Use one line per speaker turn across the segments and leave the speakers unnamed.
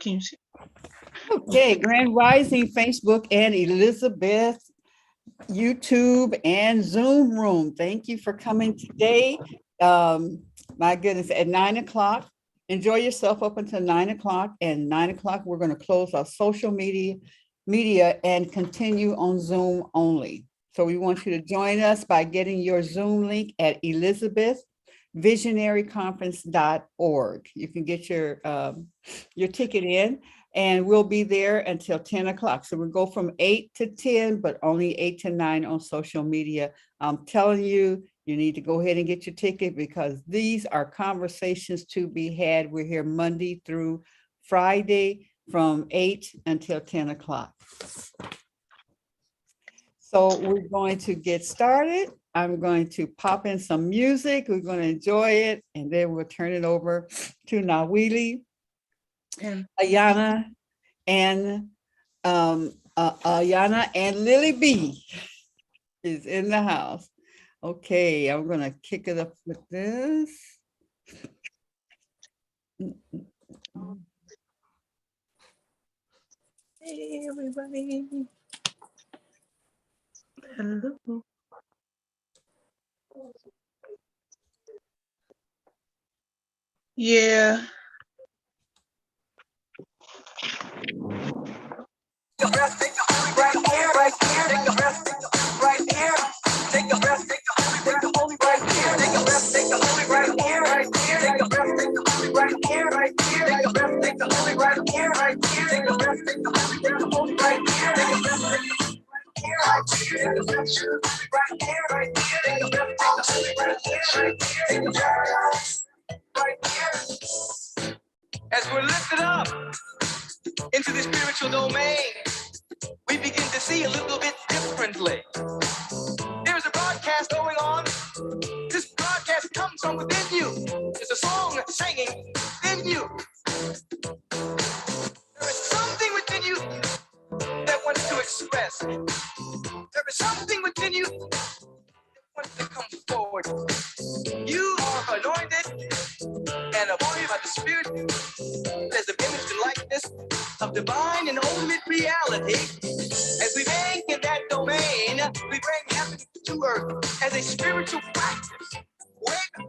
Can you see?
Okay, Grand Rising, Facebook and Elizabeth, YouTube and Zoom room. Thank you for coming today. My goodness, at 9 o'clock, enjoy yourself up until 9 o'clock. And 9 o'clock, we're going to close our social media and continue on Zoom only. So we want you to join us by getting your Zoom link at elizabethvisionaryconference.org. You can get your ticket in. And we'll be there until 10 o'clock. So we'll go from 8 to 10, but only 8 to 9 on social media. I'm telling you, you need to go ahead and get your ticket because these are conversations to be had. We're here Monday through Friday from 8 until 10 o'clock. So we're going to get started. I'm going to pop in some music. We're going to enjoy it. And then we'll turn it over to Nawili, Ayana and Lily B is in the house. Okay, I'm gonna kick it up with this.
Hey, everybody. Hello. Yeah. Take a breath, take a holy right here, right here. Take a breath, take a holy right here. Take a breath, take a holy right here. Take a breath, take a holy right here, right here. Take a breath, take a holy right here, right here. Take a breath, take a holy right here, right here. Take a breath, take a holy right here. Take a breath, take a right here, right here. Take a breath, take a holy right here, right here. Take a breath, right here. As we're lifted up into the spiritual domain, we begin to see a little bit differently. There's a broadcast going on. This broadcast comes from within you. There's a song singing within you. There is something within you that wants to express. There is something within you that wants to come forward. You are anointed and appointed by the Spirit as the image and likeness of divine and ultimate reality. As we make in that domain, we bring heaven to earth as a spiritual practice. Wake up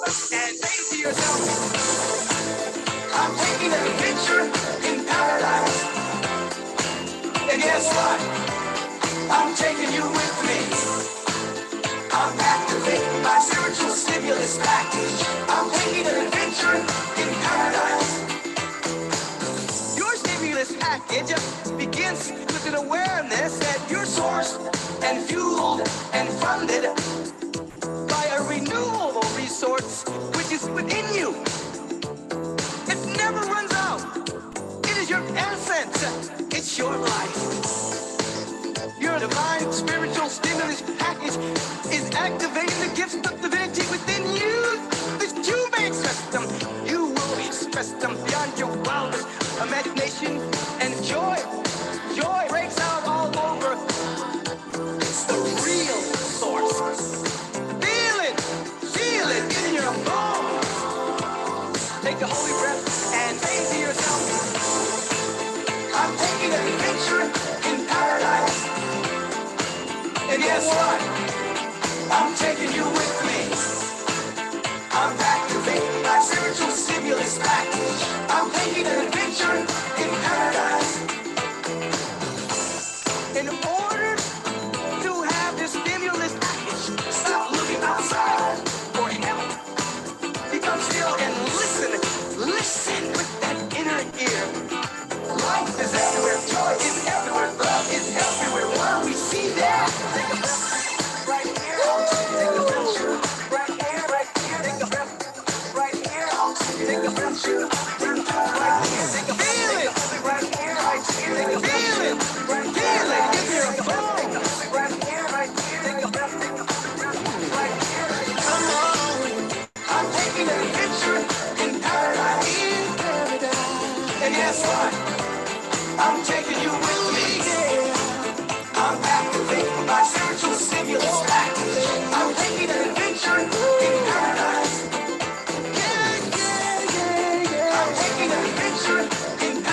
and say to yourself, I'm taking an adventure in paradise. And guess what? I'm taking you with me. I'm activating my spiritual stimulus package. I'm taking an adventure in paradise. Your stimulus package begins with an awareness that you're sourced and fueled and funded by a renewable resource which is within you. It never runs out. It is your essence. It's your life. Your divine spiritual stimulus package is activating the gifts of divinity within you that you may express them. You will express them beyond your wildest imagination and joy. Joy breaks out all over. It's the real source. Feel it in your bones. Take a holy breath and say to yourself, I'm taking an adventure in paradise. And guess what? I'm taking you with me. I'm activating my spiritual stimulus package. I'm taking an adventure in paradise. In order to have this stimulus package, stop looking outside for help. Become still and listen. Listen with that inner ear. Life is everywhere. Joy is everywhere. Love is everywhere. Why we see that? Take a breath right here. Take a breath right here. Right here. Take a breath right here. Take a breath right here. Take a feel it right here. Right here. Take a feel it right here. Give me a breath right here. Right here. Take a breath right here. Come on. I'm taking an adventure in paradise. And guess what? I'm taking you with me. I'm activating my spiritual stimulus package. I'm taking an adventure in paradise. I'm taking an adventure in paradise.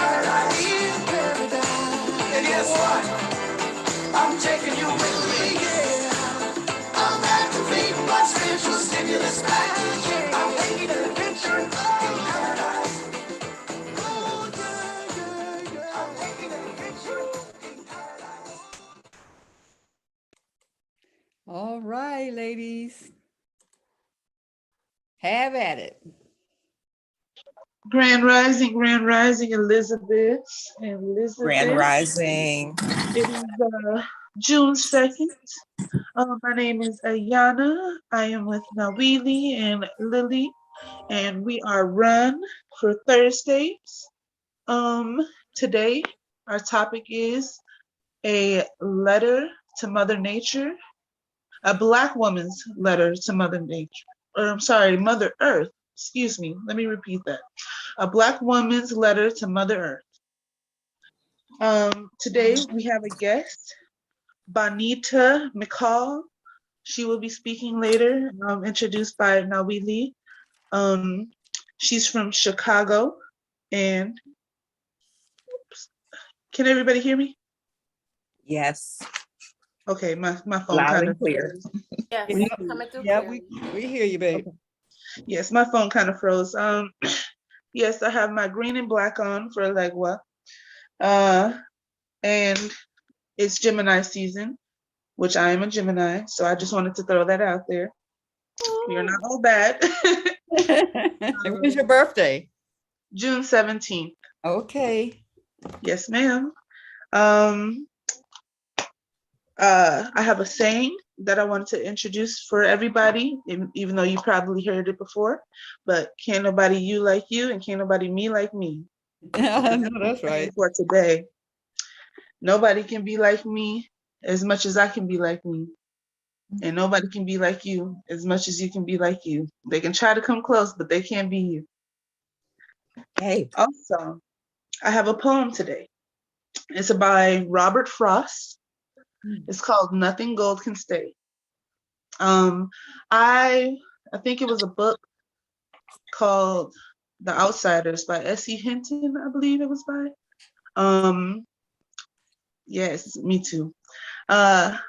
Have at it.
Grand Rising, Elizabeth.
Grand
Elizabeth.
Rising.
It is June 2nd. My name is Ayana. I am with Nawili and Lily, and we are run for Thursdays. Today, our topic is a letter to Mother Nature, a Black woman's letter to Mother Nature, or I'm sorry, Mother Earth. Excuse me, let me repeat that. A Black woman's letter to Mother Earth. Today we have a guest, Bonita McCall. She will be speaking later, introduced by Nawili. She's from Chicago, and can everybody hear me?
Yes.
Okay, my phone
Loud
kind
and
of
clear.
Yes,
Yeah,
coming through
yeah,
clearly.
we hear you, babe.
yes, my phone kind of froze. Yes, I have my green and black on for Legua. And it's Gemini season, which I am a Gemini, so I just wanted to throw that out there. We are not all bad.
When's your birthday?
June 17th.
Okay.
Yes, ma'am. I have a saying that I wanted to introduce for everybody, even though you probably heard it before, but can't nobody you like you and can't nobody me like me.
No, that's right.
For today, nobody can be like me as much as I can be like me. And nobody can be like you as much as you can be like you. They can try to come close, but they can't be you.
Hey.
Also, I have a poem today. It's by Robert Frost. It's called Nothing Gold Can Stay. I think it was a book called The Outsiders by S.E. Hinton, I believe it was by. Yes, me too. I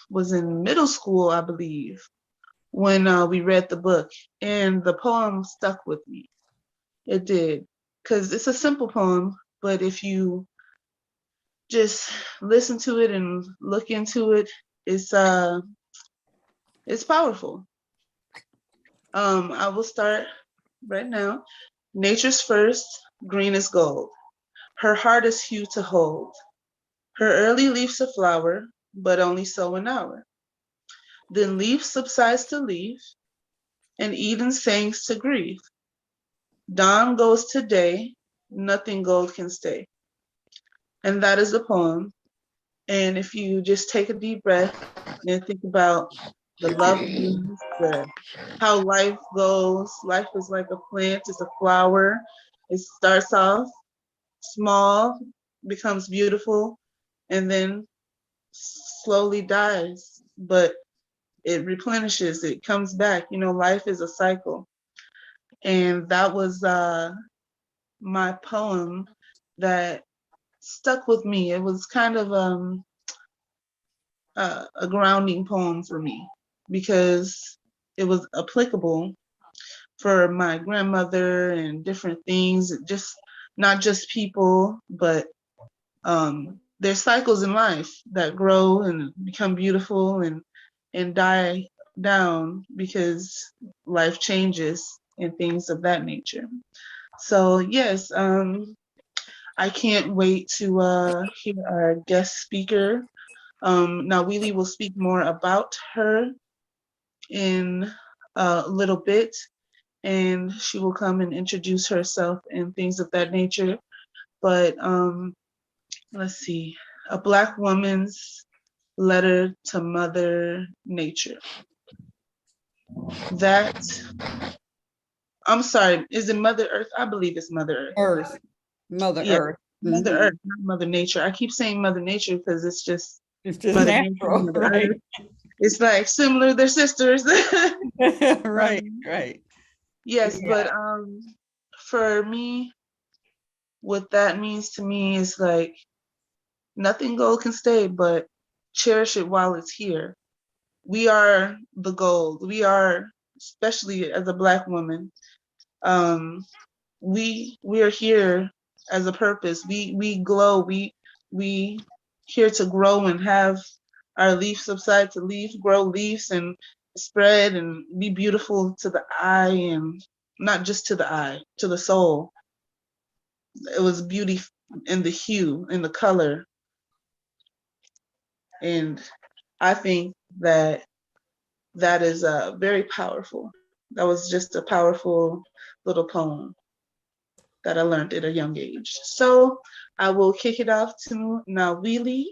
was in middle school, I believe, when we read the book, and the poem stuck with me. It did, because it's a simple poem, but if you just listen to it and look into it, it's powerful. I will start right now. Nature's first, green is gold. Her heart is hue to hold. Her early leaves a flower, but only so an hour. Then leaf subsides to leaf, and Eden sinks to grief. Dawn goes to day, nothing gold can stay. And that is the poem. And if you just take a deep breath and think about the loveliness, how life goes, life is like a plant, it's a flower. It starts off small, becomes beautiful, and then slowly dies. But it replenishes, it comes back. You know, life is a cycle. And that was my poem that stuck with me. It was kind of a grounding poem for me because it was applicable for my grandmother and different things, just not just people, but there's cycles in life that grow and become beautiful and die down because life changes and things of that nature. So yes, I can't wait to hear our guest speaker. Now, Wheelie will speak more about her in a little bit, and she will come and introduce herself and things of that nature. But let's see, a Black woman's letter to Mother Nature. That, I'm sorry, is it Mother Earth? I believe it's Mother Earth.
Earth. Mother
Yeah,
Earth.
Mother Earth, not Mother Nature. I keep saying Mother Nature because it's just
Mother natural,
Nature,
right?
Earth. It's like similar, they're sisters.
Right, right.
Yes,
Yeah.
but for me, what that means to me is like nothing gold can stay, but cherish it while it's here. We are the gold. We are, especially as a Black woman, we are here as a purpose. We glow. We here to grow and have our leaf subside to leaf, grow leaves, and spread and be beautiful to the eye, and not just to the eye, to the soul. It was beauty in the hue, in the color. And I think that that is very powerful. That was just a powerful little poem that I learned at a young age. So I will kick it off to Nawili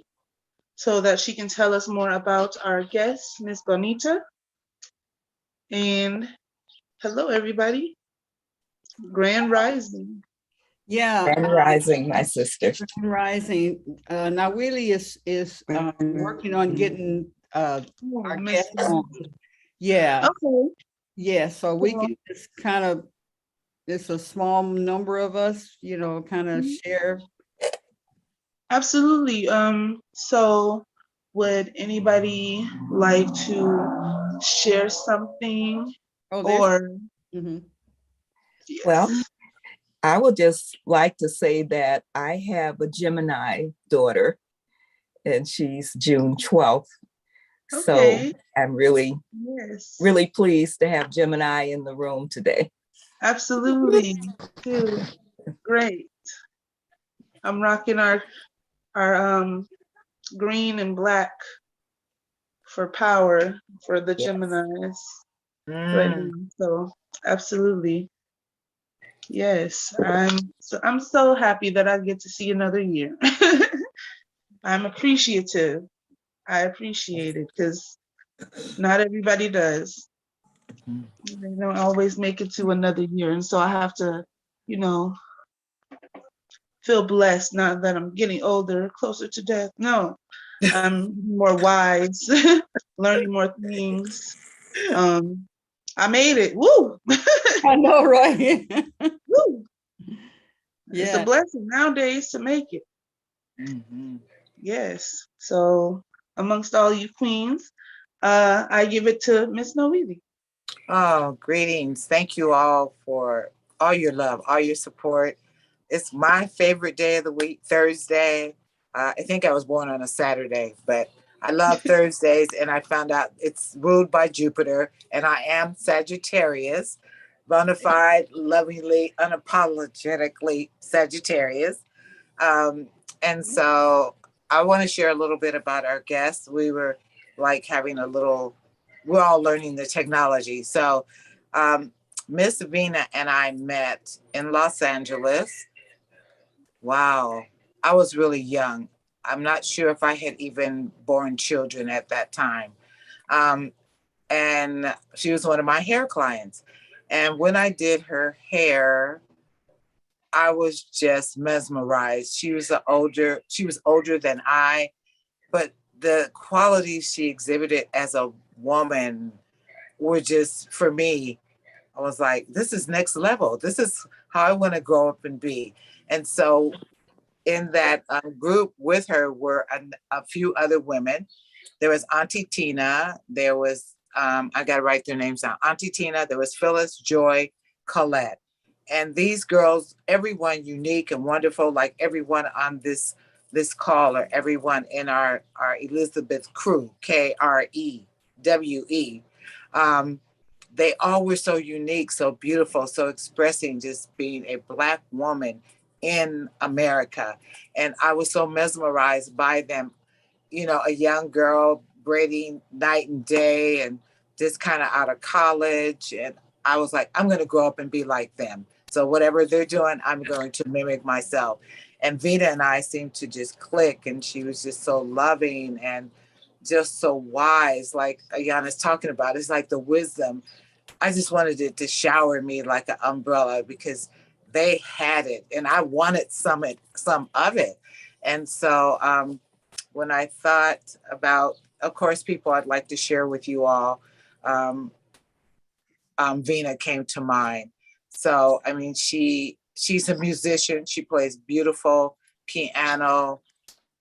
so that she can tell us more about our guest, Miss Bonita. And hello, everybody. Grand Rising.
Yeah,
Grand Rising, my sister.
Grand Rising. Now Willie is working on getting our
Miss.
guest on. Yeah,
Okay.
yeah. So we
Cool.
can just kind of, it's a small number of us, kind of share.
Absolutely. So would anybody like to share something
Oh, there's.
or
Mhm.
Well,
yes.
I would just like to say that I have a Gemini daughter, and she's June 12th. So
Okay.
I'm really,
Yes.
really pleased to have Gemini in the room today.
Absolutely. Too. Great. I'm rocking our green and black for power for the
Yes.
Geminis right now. So absolutely. Yes. I'm so happy that I get to see another year. I'm appreciative. I appreciate it because not everybody does. They don't always make it to another year. And so I have to, you know, feel blessed now that I'm getting older, closer to death. No, I'm more wise, learning more things. I made it. Woo!
I know, right?
Woo! It's a
Yeah.
blessing nowadays to make it. Yes. So amongst all you queens, I give it to Miss Noeli.
Oh, greetings. Thank you all for all your love, all your support. It's my favorite day of the week, Thursday. I think I was born on a Saturday, but I love Thursdays, and I found out it's ruled by Jupiter, and I am Sagittarius, bona fide, lovingly, unapologetically Sagittarius. Um, and so I want to share a little bit about our guests. We were like having a little, we're all learning the technology. So Miss Vina and I met in Los Angeles. Wow. I was really young. I'm not sure if I had even born children at that time. Um, and she was one of my hair clients. And when I did her hair, I was just mesmerized. She was older than I, but the qualities she exhibited as a woman were just, for me, I was like, this is next level. This is how I want to grow up and be. And so in that group with her were a few other women. There was Auntie Tina. There was, I got to write their names down. Auntie Tina, there was Phyllis, Joy, Colette. And these girls, everyone unique and wonderful, like everyone on this call or everyone in our Elizabeth crew, KREWE. Um, they all were so unique, so beautiful, so expressing just being a Black woman in America. And I was so mesmerized by them, a young girl braiding night and day and just kind of out of college. And I was like, I'm going to grow up and be like them. So whatever they're doing, I'm going to mimic myself. And Vita and I seemed to just click, and she was just so loving and just so wise, like Ayana's talking about. It's like the wisdom. I just wanted it to shower me like an umbrella because they had it and I wanted some of it. And so when I thought about, of course, people I'd like to share with you all, Vina came to mind. So, I mean, she's a musician. She plays beautiful piano.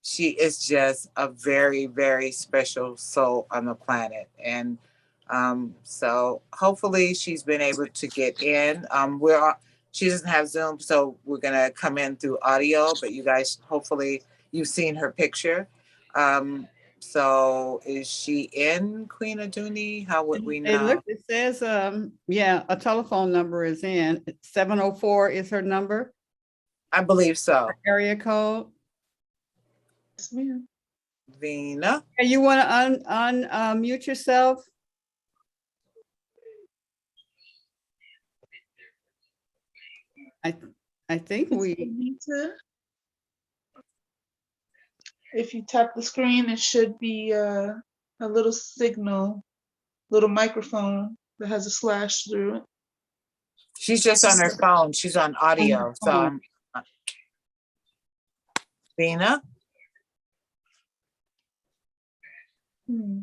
She is just a very, very special soul on the planet. And so hopefully she's been able to get in. She doesn't have Zoom, so we're gonna come in through audio, but you guys, hopefully you've seen her picture. Um, So is she in Queen Aduni? How would we
Hey,
know?
look, it says, yeah, a telephone number is in. 704 is her number,
I believe so.
area code.
Yes, ma'am.
Vina.
And you want to unmute yourself? I think we,
Anita. If you tap the screen, it should be a little signal, little microphone that has a slash through it.
She's just on her phone. She's on audio. So
phone.
Vina.
Hmm.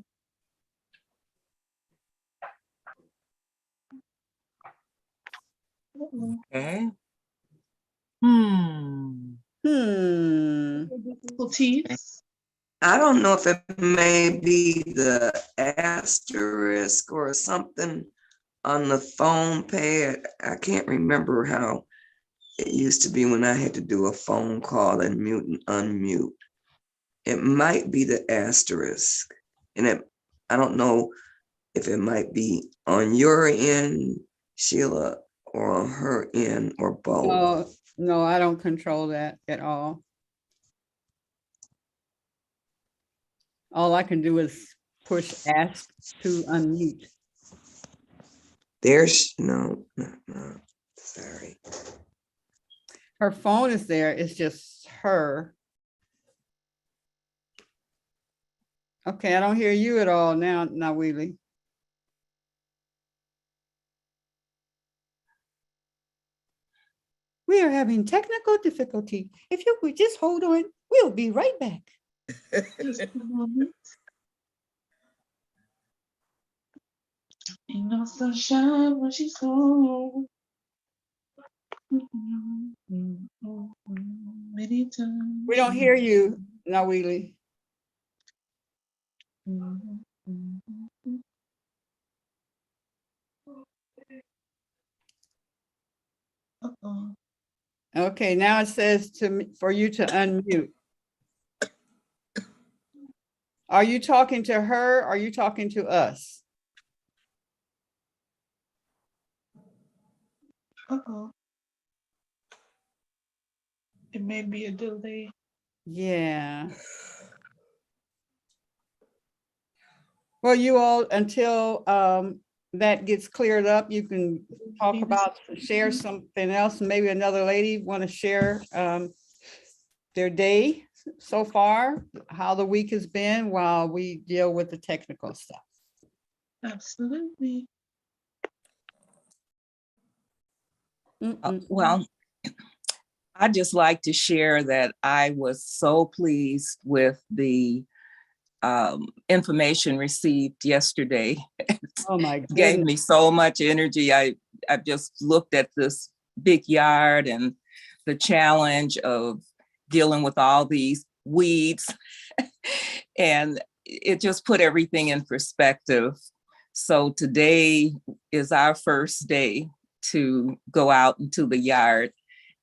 Uh-oh.
Okay. Difficulties.
I don't know if it may be the asterisk or something on the phone pad. I can't remember how it used to be when I had to do a phone call and mute and unmute. It might be the asterisk. And I don't know if it might be on your end, Sheila, or on her end, or both.
no, I don't control that at all. All I can do is push ask to unmute.
There's no, sorry.
Her phone is there, it's just her. Okay, I don't hear you at all now, Wheelie. We are having technical difficulty. If you would just hold on, we'll be right back.
Just a moment. Ain't no sunshine when she's gone. Many times.
We don't hear you, Nawili.
Uh-oh.
Okay, now it says for you to unmute. Are you talking to her? Or are you talking to us?
Uh-oh. It may be a delay.
Yeah. Well, you all, until that gets cleared up, you can talk about, share something else. Maybe another lady want to share their day so far, how the week has been while we deal with the technical stuff.
Absolutely.
Well, I'd just like to share that I was so pleased with the information received yesterday.
Oh my goodness.
Gave me so much energy. I just looked at this big yard and the challenge of dealing with all these weeds and it just put everything in perspective. So today is our first day to go out into the yard,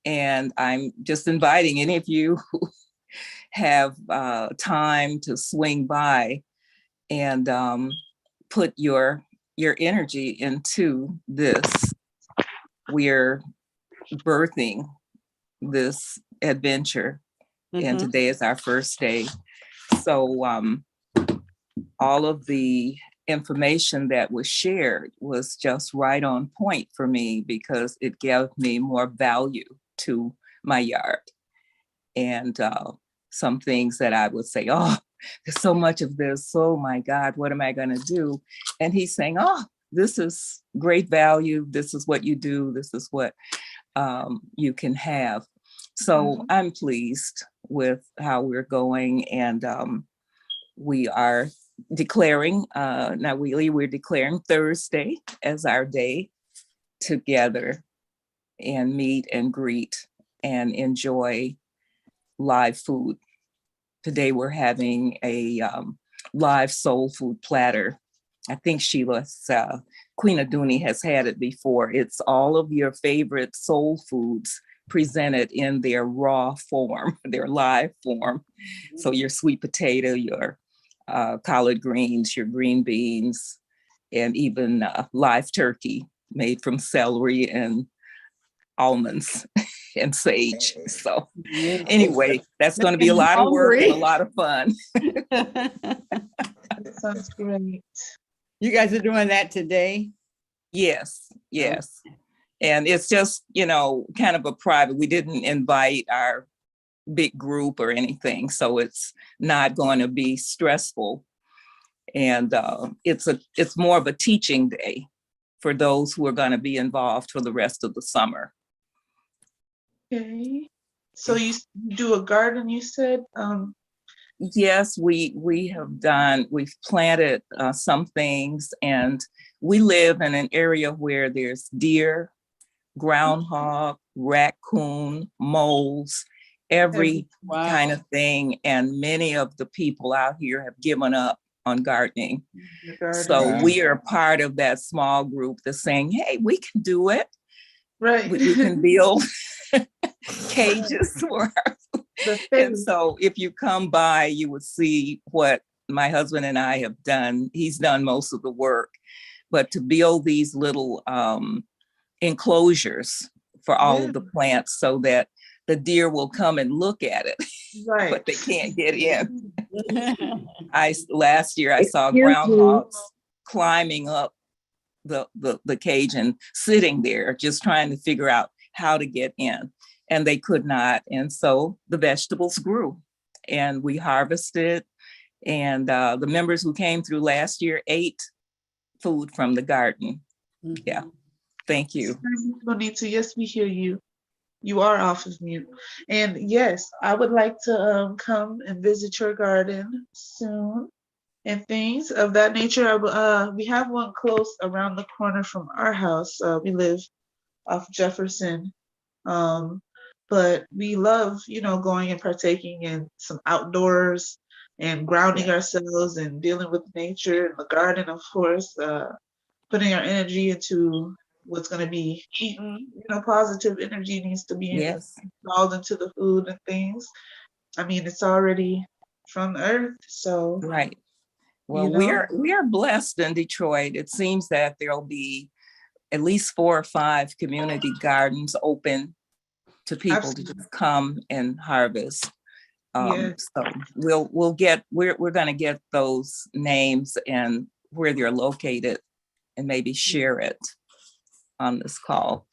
and I'm just inviting any of you who have time to swing by and put your energy into this. We're birthing this adventure, and today is our first day. So all of the information that was shared was just right on point for me because it gave me more value to my yard. And some things that I would say, oh, there's so much of this. Oh my God, what am I going to do? And he's saying, oh, this is great value. This is what you do. This is what you can have. So I'm pleased with how we're going. And we are declaring, now we're declaring Thursday as our day together and meet and greet and enjoy live food. Today we're having a live soul food platter. I think Sheila's Queen Aduni has had it before. It's all of your favorite soul foods presented in their raw form, their live form. So your sweet potato, your collard greens, your green beans, and even live turkey made from celery and almonds and sage. So anyway, that's going to be a lot of work and a lot of fun.
That sounds great.
You guys are doing that today?
Yes, yes. And it's just, kind of a private, we didn't invite our big group or anything, so it's not going to be stressful. And it's more of a teaching day for those who are going to be involved for the rest of the summer.
Okay. So you do a garden, you said?
Yes, we've planted some things, and we live in an area where there's deer, groundhog, raccoon, moles, every kind of thing. And many of the people out here have given up on gardening. So we are part of that small group that's saying, hey, we can do it.
Right.
We can build cages for our and so if you come by, you would see what my husband and I have done. He's done most of the work, but to build these little enclosures for all of the plants so that the deer will come and look at it, but they can't get in. Last year I saw groundhogs climbing up the cage and sitting there just trying to figure out how to get in, and they could not. And so the vegetables grew and we harvested, and the members who came through last year ate food from the garden. Yeah. Thank you.
Bonita, yes, we hear you. You are off of mute. And yes, I would like to come and visit your garden soon and things of that nature. We have one close around the corner from our house. We live off Jefferson. But we love, going and partaking in some outdoors and grounding ourselves and dealing with nature and the garden, of course, putting our energy into what's going to be eaten. Positive energy needs to be installed into the food and things. I mean, it's already from the earth, so
right. Well, we are blessed in Detroit. It seems that there'll be at least 4 or 5 community gardens open to people to just come and harvest. So we're going to get those names and where they're located and maybe share it on this call.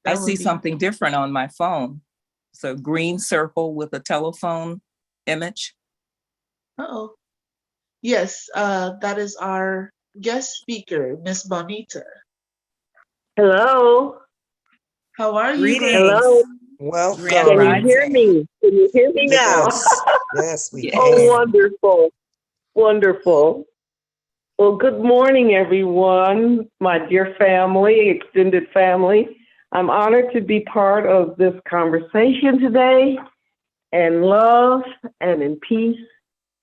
I see something different on my phone. So green circle with a telephone image.
Uh-oh. Yes, that is our guest speaker, Miss Bonita.
Hello.
How are you?
Hello.
Welcome.
Can you hear me? Can you hear me now?
Yes, we can.
Oh, wonderful. Wonderful. Well, good morning, everyone, my dear family, extended family. I'm honored to be part of this conversation today, and love and in peace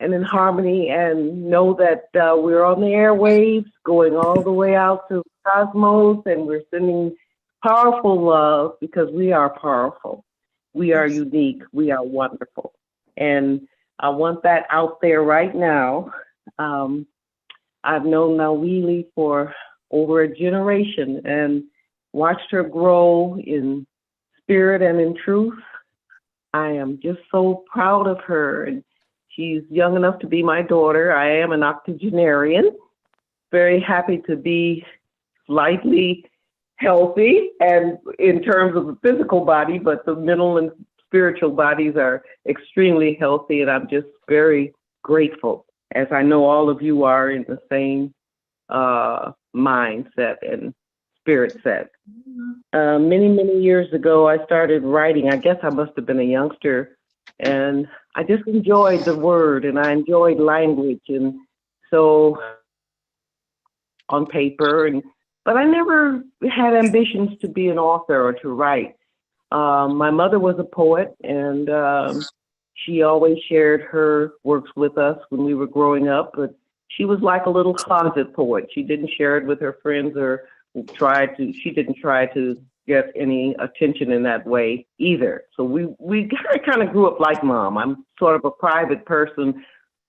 and in harmony, and know that we're on the airwaves going all the way out to the cosmos, and we're sending powerful love because we are powerful. We are unique. We are wonderful. And I want that out there right now. I've known Nawili for over a generation and watched her grow in spirit and in truth. I am just so proud of her. And she's young enough to be my daughter. I am an octogenarian. Very happy to be slightly healthy and in terms of the physical body, but the mental and spiritual bodies are extremely healthy. And I'm just very grateful, as I know all of you are in the same mindset and spirit set. Many, many years ago, I started writing. I guess I must have been a youngster, and I just enjoyed the word and I enjoyed language. And so on paper, but I never had ambitions to be an author or to write. My mother was a poet, and she always shared her works with us when we were growing up, but she was like a little closet poet. She didn't share it with her friends or she didn't try to get any attention in that way either. So we kind of grew up like Mom. I'm sort of a private person,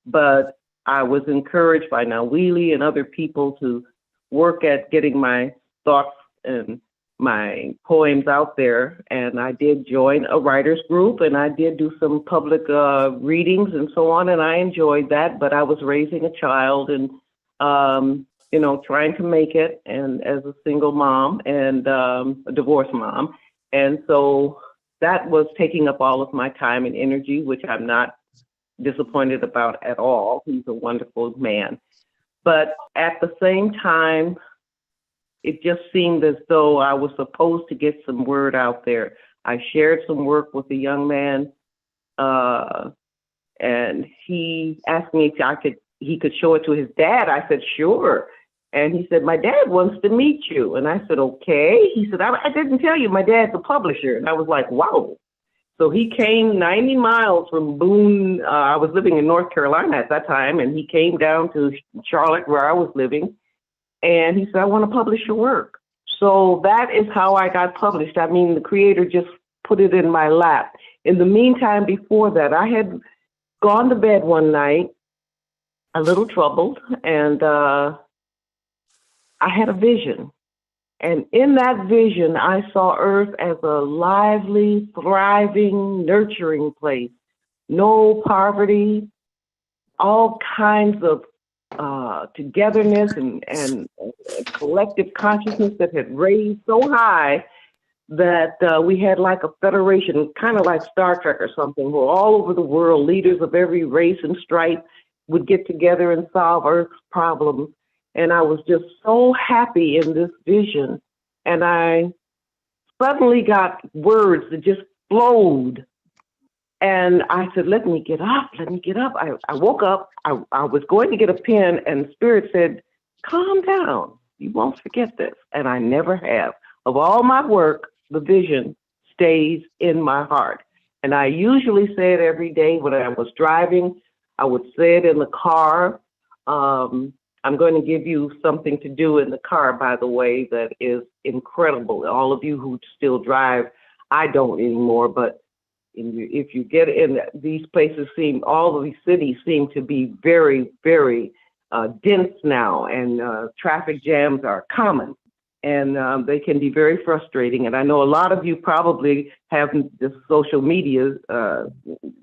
but I was encouraged by Nawili and other people to work at getting my thoughts and my poems out there. And I did join a writer's group, and I did do some public readings and so on, and I enjoyed that. But I was raising a child and, you know, trying to make it, and as a single mom and a divorced mom. And so that was taking up all of my time and energy, which I'm not disappointed about at all. He's a wonderful man. But at the same time, it just seemed as though I was supposed to get some word out there. I shared some work with a young man, and he asked me if he could show it to his dad. I said, sure. And he said, my dad wants to meet you. And I said, okay. He said, I didn't tell you my dad's a publisher. And I was like, wow. So he came 90 miles from Boone. I was living in North Carolina at that time, and he came down to Charlotte where I was living. And he said, I want to publish your work. So that is how I got published. I mean, the creator just put it in my lap. In the meantime, before that, I had gone to bed one night, a little troubled, and I had a vision. And in that vision, I saw Earth as a lively, thriving, nurturing place. No poverty, all kinds of togetherness and collective consciousness that had raised so high that we had like a federation, kind of like Star Trek or something, where all over the world, leaders of every race and stripe would get together and solve Earth's problems. And I was just so happy in this vision. And I suddenly got words that just flowed. And I said, let me get up, let me get up. I woke up, I was going to get a pen, and Spirit said, calm down, you won't forget this. And I never have. Of all my work, the vision stays in my heart. And I usually say it every day when I was driving. I would say it in the car. I'm going to give you something to do in the car, by the way, that is incredible. All of you who still drive, I don't anymore, but if you get in these places, all of these cities seem to be very, very dense now, and traffic jams are common, and they can be very frustrating. And I know a lot of you probably have the social media,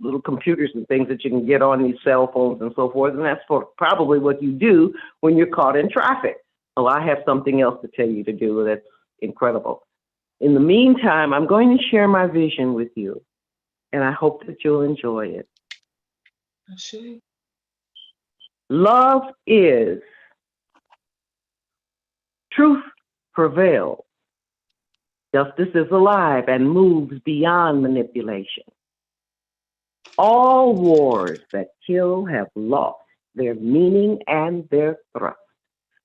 little computers and things that you can get on these cell phones and so forth, and that's probably what you do when you're caught in traffic. Well, I have something else to tell you to do that's incredible. In the meantime, I'm going to share my vision with you, and I hope that you'll enjoy it. Love is, truth prevails, justice is alive and moves beyond manipulation. All wars that kill have lost their meaning and their thrust.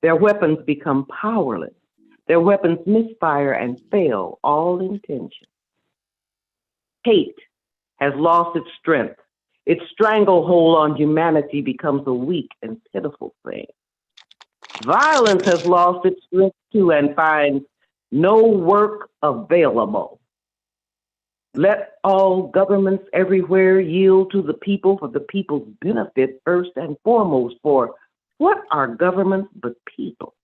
Their weapons become powerless. Their weapons misfire and fail all intention. Hate has lost its strength. Its stranglehold on humanity becomes a weak and pitiful thing. Violence has lost its strength too and finds no work available. Let all governments everywhere yield to the people for the people's benefit first and foremost, for what are governments but people?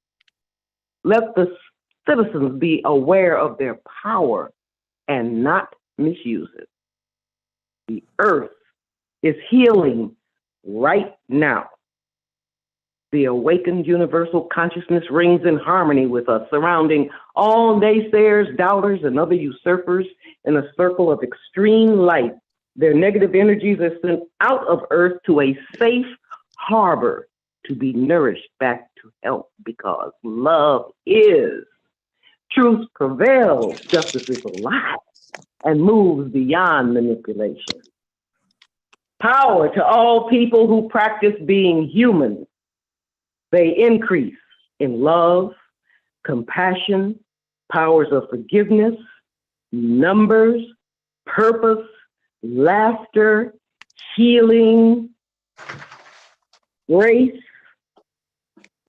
Let the citizens be aware of their power and not misuse it. The earth is healing right now. The awakened universal consciousness rings in harmony with us, surrounding all naysayers, doubters, and other usurpers in a circle of extreme light. Their negative energies are sent out of earth to a safe harbor to be nourished back to health, because love is. Truth prevails, justice is alive, and moves beyond manipulation. Power to all people who practice being human. They increase in love, compassion, powers of forgiveness, numbers, purpose, laughter, healing, grace,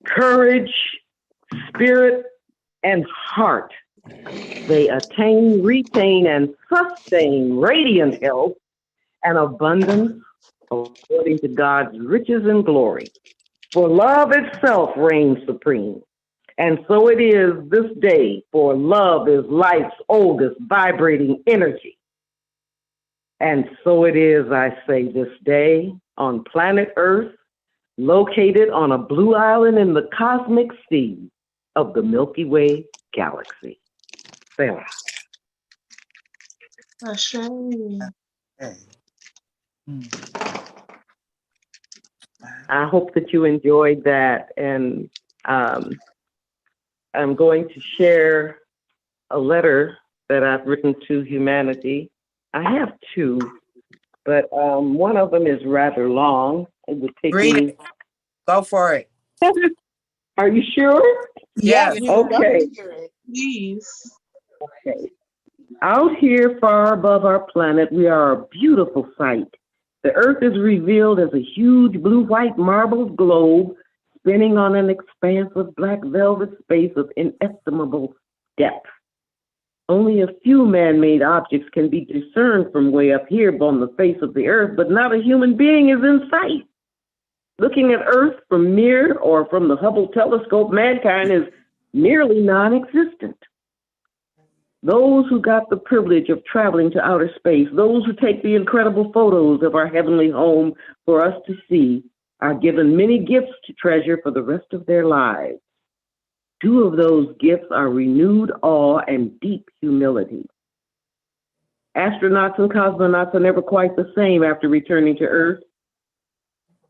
courage, spirit, and heart. They attain, retain, and sustain radiant health and abundance according to God's riches and glory. For love itself reigns supreme. And so it is this day, for love is life's oldest vibrating energy. And so it is, I say, this day on planet Earth, located on a blue island in the cosmic sea of the Milky Way galaxy. Sarah.
Ashe.
Okay.
I hope that you enjoyed that. And I'm going to share a letter that I've written to humanity. I have two, but one of them is rather long. It would take
Read
me.
it. Go for it.
Are you sure?
Yes.
Okay.
Please.
Okay. Out here far above our planet, we are a beautiful sight. The Earth is revealed as a huge blue-white marble globe spinning on an expanse of black velvet space of inestimable depth. Only a few man-made objects can be discerned from way up here on the face of the Earth, but not a human being is in sight. Looking at Earth from near or from the Hubble telescope, mankind is nearly non-existent. Those who got the privilege of traveling to outer space, those who take the incredible photos of our heavenly home for us to see, are given many gifts to treasure for the rest of their lives. Two of those gifts are renewed awe and deep humility. Astronauts and cosmonauts are never quite the same after returning to Earth,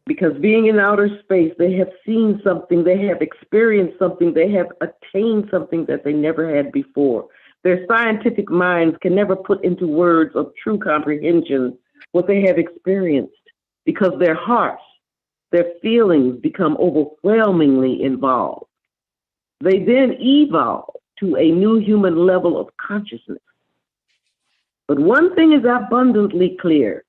because being in outer space, they have seen something, they have experienced something, they have attained something that they never had before. Their scientific minds can never put into words of true comprehension what they have experienced, because their hearts, their feelings become overwhelmingly involved. They then evolve to a new human level of consciousness. But one thing is abundantly clear.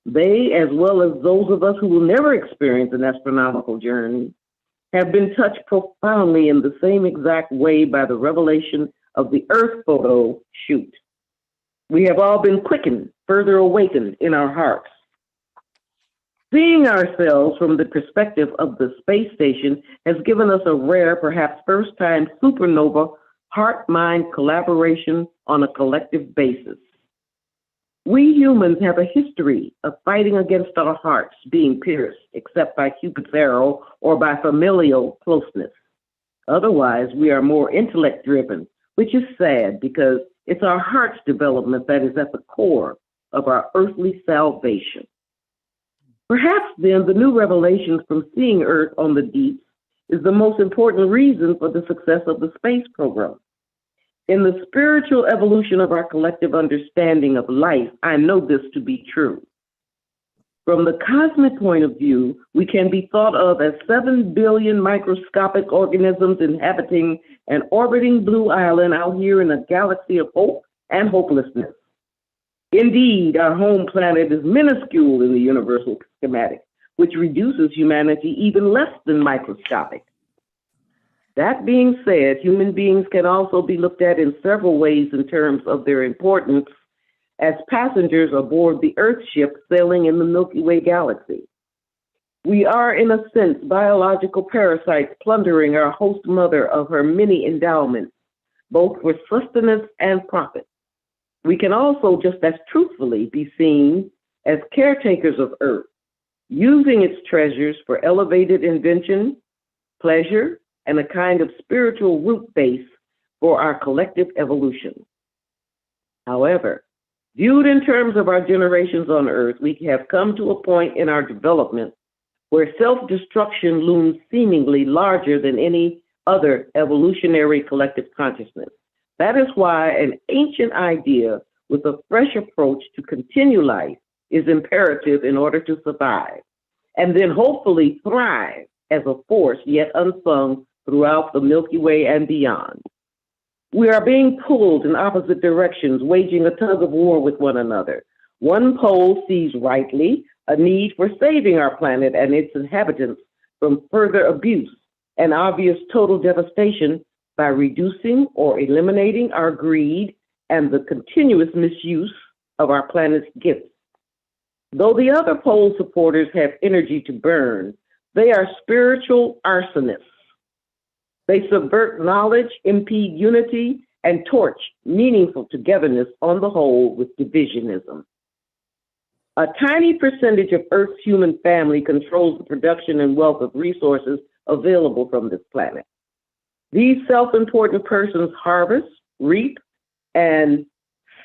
They, as well as those of us who will never experience an astronomical journey, have been touched profoundly in the same exact way by the revelation of the Earth photo shoot. We have all been quickened, further awakened in our hearts. Seeing ourselves from the perspective of the space station has given us a rare, perhaps first-time supernova heart-mind collaboration on a collective basis. We humans have a history of fighting against our hearts being pierced, except by Cupid's arrow or by familial closeness. Otherwise, we are more intellect-driven, which is sad because it's our heart's development that is at the core of our earthly salvation. Perhaps then the new revelations from seeing Earth on the deep is the most important reason for the success of the space program. In the spiritual evolution of our collective understanding of life, I know this to be true. From the cosmic point of view, we can be thought of as 7 billion microscopic organisms inhabiting an orbiting blue island out here in a galaxy of hope and hopelessness. Indeed, our home planet is minuscule in the universal schematic, which reduces humanity even less than microscopic. That being said, human beings can also be looked at in several ways in terms of their importance as passengers aboard the Earth ship sailing in the Milky Way galaxy. We are, in a sense, biological parasites plundering our host mother of her many endowments, both for sustenance and profit. We can also just as truthfully be seen as caretakers of Earth, using its treasures for elevated invention, pleasure, and a kind of spiritual root base for our collective evolution. However, viewed in terms of our generations on Earth, we have come to a point in our development where self-destruction looms seemingly larger than any other evolutionary collective consciousness. That is why an ancient idea with a fresh approach to continue life is imperative in order to survive, and then hopefully thrive as a force yet unsung throughout the Milky Way and beyond. We are being pulled in opposite directions, waging a tug of war with one another. One pole sees rightly a need for saving our planet and its inhabitants from further abuse and obvious total devastation by reducing or eliminating our greed and the continuous misuse of our planet's gifts. Though the other pole supporters have energy to burn, they are spiritual arsonists. They subvert knowledge, impede unity, and torch meaningful togetherness on the whole with divisionism. A tiny percentage of Earth's human family controls the production and wealth of resources available from this planet. These self-important persons harvest, reap, and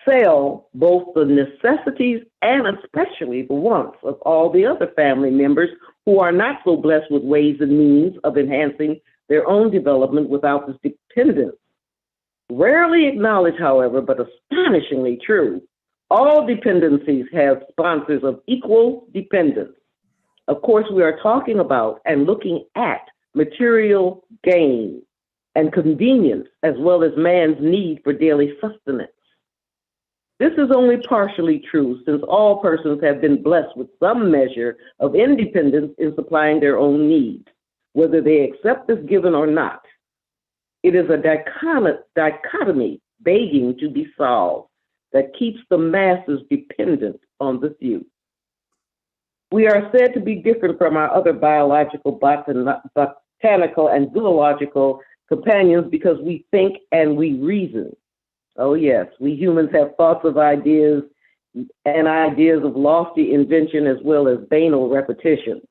sell both the necessities and especially the wants of all the other family members who are not so blessed with ways and means of enhancing their own development without this dependence. Rarely acknowledged, however, but astonishingly true, all dependencies have sponsors of equal dependence. Of course, we are talking about and looking at material gain and convenience, as well as man's need for daily sustenance. This is only partially true, since all persons have been blessed with some measure of independence in supplying their own needs, whether they accept this given or not. It is a dichotomy begging to be solved that keeps the masses dependent on the few. We are said to be different from our other biological, botanical, and zoological companions because we think and we reason. Oh yes, we humans have thoughts of ideas and ideas of lofty invention as well as banal repetition.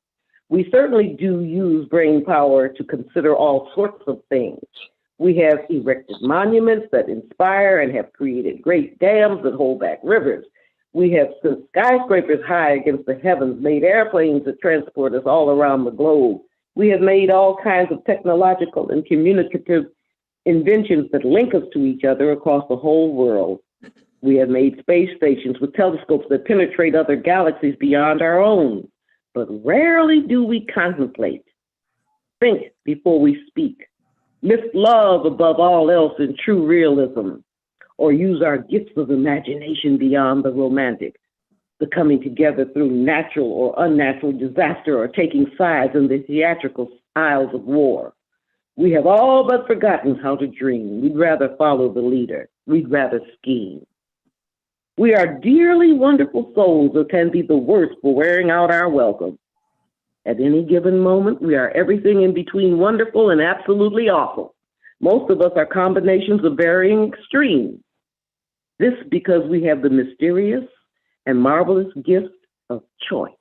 We certainly do use brain power to consider all sorts of things. We have erected monuments that inspire and have created great dams that hold back rivers. We have sent skyscrapers high against the heavens, made airplanes that transport us all around the globe. We have made all kinds of technological and communicative inventions that link us to each other across the whole world. We have made space stations with telescopes that penetrate other galaxies beyond our own. But rarely do we contemplate, think before we speak, lift love above all else in true realism, or use our gifts of imagination beyond the romantic, the coming together through natural or unnatural disaster, or taking sides in the theatrical aisles of war. We have all but forgotten how to dream. We'd rather follow the leader. We'd rather scheme. We are dearly wonderful souls that can be the worst for wearing out our welcome. At any given moment, we are everything in between wonderful and absolutely awful. Most of us are combinations of varying extremes. This because we have the mysterious and marvelous gift of choice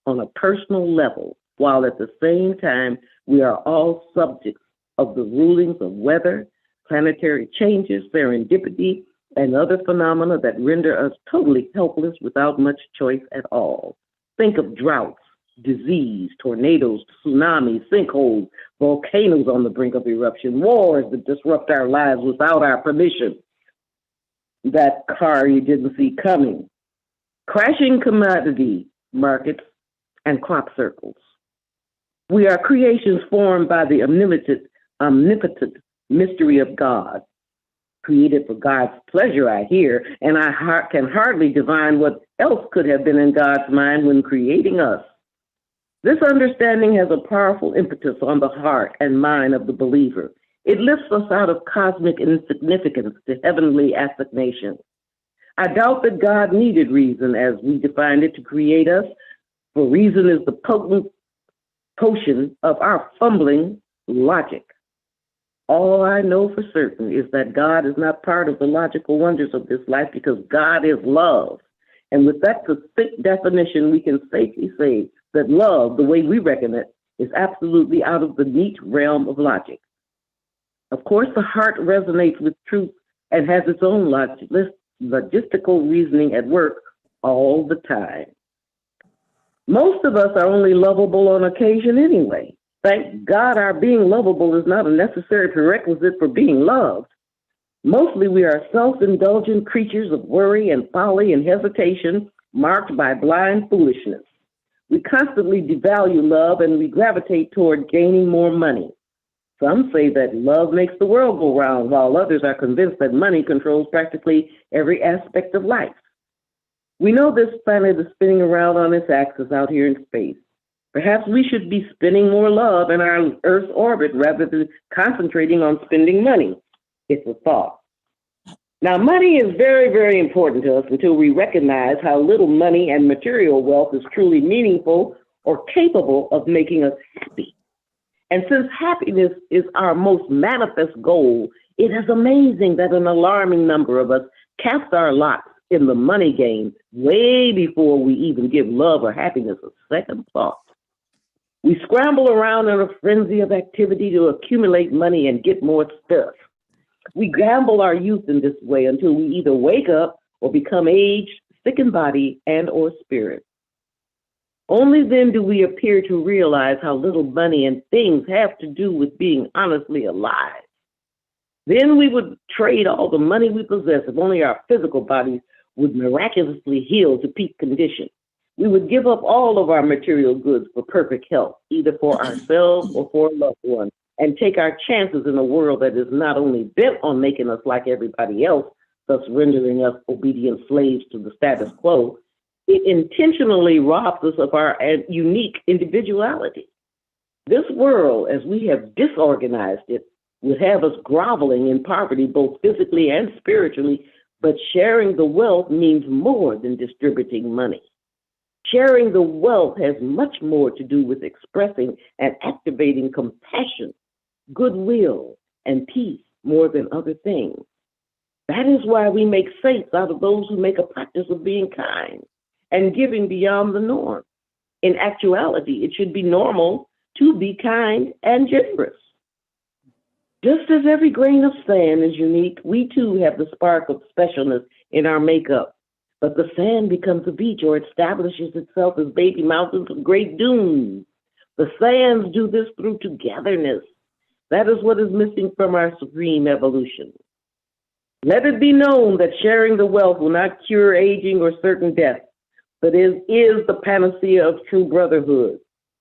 on a personal level, while at the same time, we are all subjects of the rulings of weather, planetary changes, serendipity, and other phenomena that render us totally helpless without much choice at all. Think of droughts, disease, tornadoes, tsunamis, sinkholes, volcanoes on the brink of eruption, wars that disrupt our lives without our permission, that car you didn't see coming, crashing commodity markets, and crop circles. We are creations formed by the omnipotent mystery of God, created for God's pleasure, I hear, and I can hardly divine what else could have been in God's mind when creating us. This understanding has a powerful impetus on the heart and mind of the believer. It lifts us out of cosmic insignificance to heavenly assignation. I doubt that God needed reason as we defined it to create us, for reason is the potent potion of our fumbling logic. All I know for certain is that God is not part of the logical wonders of this life because God is love. And with that succinct definition, we can safely say that love, the way we reckon it, is absolutely out of the neat realm of logic. Of course, the heart resonates with truth and has its own logistical reasoning at work all the time. Most of us are only lovable on occasion anyway. Thank God our being lovable is not a necessary prerequisite for being loved. Mostly we are self-indulgent creatures of worry and folly and hesitation marked by blind foolishness. We constantly devalue love and we gravitate toward gaining more money. Some say that love makes the world go round, while others are convinced that money controls practically every aspect of life. We know this planet is spinning around on its axis out here in space. Perhaps we should be spinning more love in our Earth's orbit rather than concentrating on spending money. It's a thought. Now, money is very, very important to us until we recognize how little money and material wealth is truly meaningful or capable of making us happy. And since happiness is our most manifest goal, it is amazing that an alarming number of us cast our lots in the money game way before we even give love or happiness a second thought. We scramble around in a frenzy of activity to accumulate money and get more stuff. We gamble our youth in this way until we either wake up or become aged, sick in body and or spirit. Only then do we appear to realize how little money and things have to do with being honestly alive. Then we would trade all the money we possess if only our physical bodies would miraculously heal to peak condition. We would give up all of our material goods for perfect health, either for ourselves or for a loved one, and take our chances in a world that is not only bent on making us like everybody else, thus rendering us obedient slaves to the status quo. It intentionally robs us of our unique individuality. This world, as we have disorganized it, would have us groveling in poverty, both physically and spiritually, but sharing the wealth means more than distributing money. Sharing the wealth has much more to do with expressing and activating compassion, goodwill, and peace more than other things. That is why we make saints out of those who make a practice of being kind and giving beyond the norm. In actuality, it should be normal to be kind and generous. Just as every grain of sand is unique, we too have the spark of specialness in our makeup. But the sand becomes a beach or establishes itself as baby mountains of great dunes. The sands do this through togetherness. That is what is missing from our supreme evolution. Let it be known that sharing the wealth will not cure aging or certain death, but is the panacea of true brotherhood.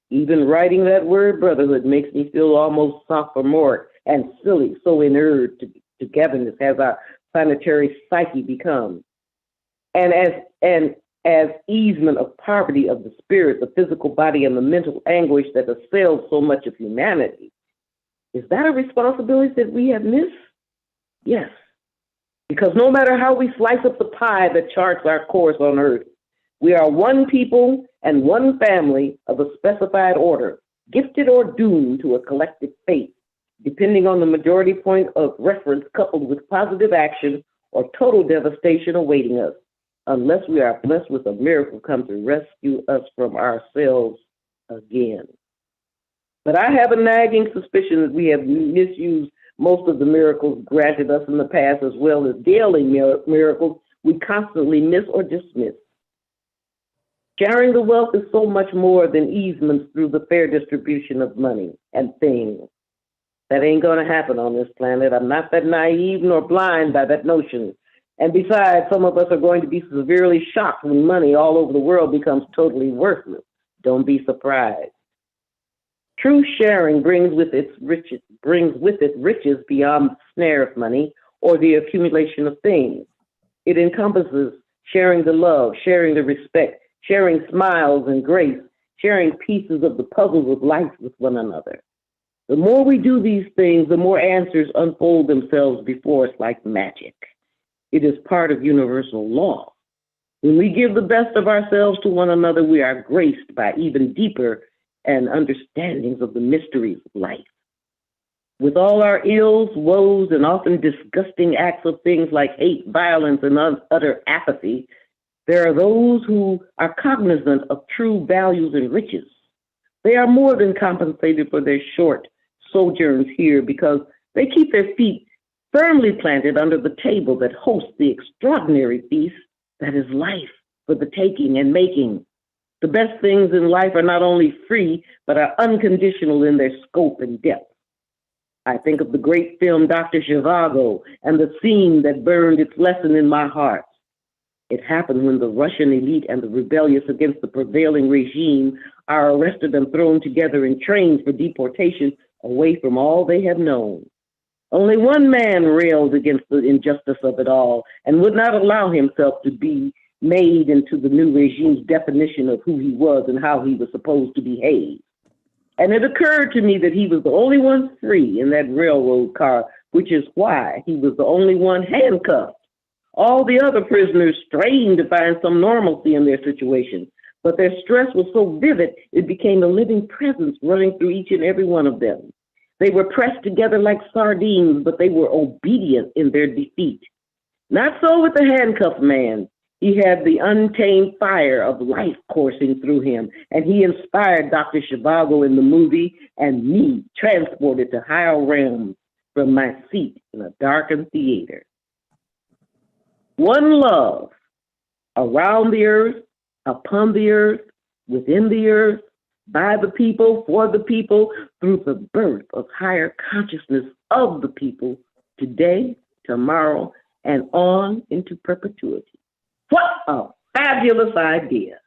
Even writing that word brotherhood makes me feel almost sophomoric and silly, so inured to togetherness has our planetary psyche become. And as easement of poverty of the spirit, the physical body, and the mental anguish that assails so much of humanity. Is that a responsibility that we have missed? Yes, because no matter how we slice up the pie that charts our course on earth, we are one people and one family of a specified order, gifted or doomed to a collective fate, depending on the majority point of reference coupled with positive action or total devastation awaiting us, unless we are blessed with a miracle come to rescue us from ourselves again. But I have a nagging suspicion that we have misused most of the miracles granted us in the past, as well as daily miracles we constantly miss or dismiss. Sharing the wealth is so much more than easements through the fair distribution of money and things. That ain't gonna happen on this planet. I'm not that naive nor blind by that notion. And besides, some of us are going to be severely shocked when money all over the world becomes totally worthless. Don't be surprised. True sharing brings with it riches beyond the snare of money or the accumulation of things. It encompasses sharing the love, sharing the respect, sharing smiles and grace, sharing pieces of the puzzles of life with one another. The more we do these things, the more answers unfold themselves before us like magic. It is part of universal law. When we give the best of ourselves to one another, we are graced by even deeper and understandings of the mysteries of life. With all our ills, woes, and often disgusting acts of things like hate, violence, and utter apathy, there are those who are cognizant of true values and riches. They are more than compensated for their short sojourns here because they keep their feet firmly planted under the table that hosts the extraordinary feast that is life for the taking and making. The best things in life are not only free, but are unconditional in their scope and depth. I think of the great film Dr. Zhivago and the scene that burned its lesson in my heart. It happened when the Russian elite and the rebellious against the prevailing regime are arrested and thrown together in trains for deportation away from all they have known. Only one man railed against the injustice of it all and would not allow himself to be made into the new regime's definition of who he was and how he was supposed to behave. And it occurred to me that he was the only one free in that railroad car, which is why he was the only one handcuffed All the other prisoners strained to find some normalcy in their situation, but their stress was so vivid it became a living presence running through each and every one of them. They were pressed together like sardines, but they were obedient in their defeat. Not so with the handcuffed man. He had the untamed fire of life coursing through him, and he inspired Dr. Zhivago in the movie and me transported to higher realms from my seat in a darkened theater. One love, around the earth, upon the earth, within the earth, by the people, for the people, through the birth of higher consciousness of the people, today, tomorrow, and on into perpetuity. What a fabulous idea.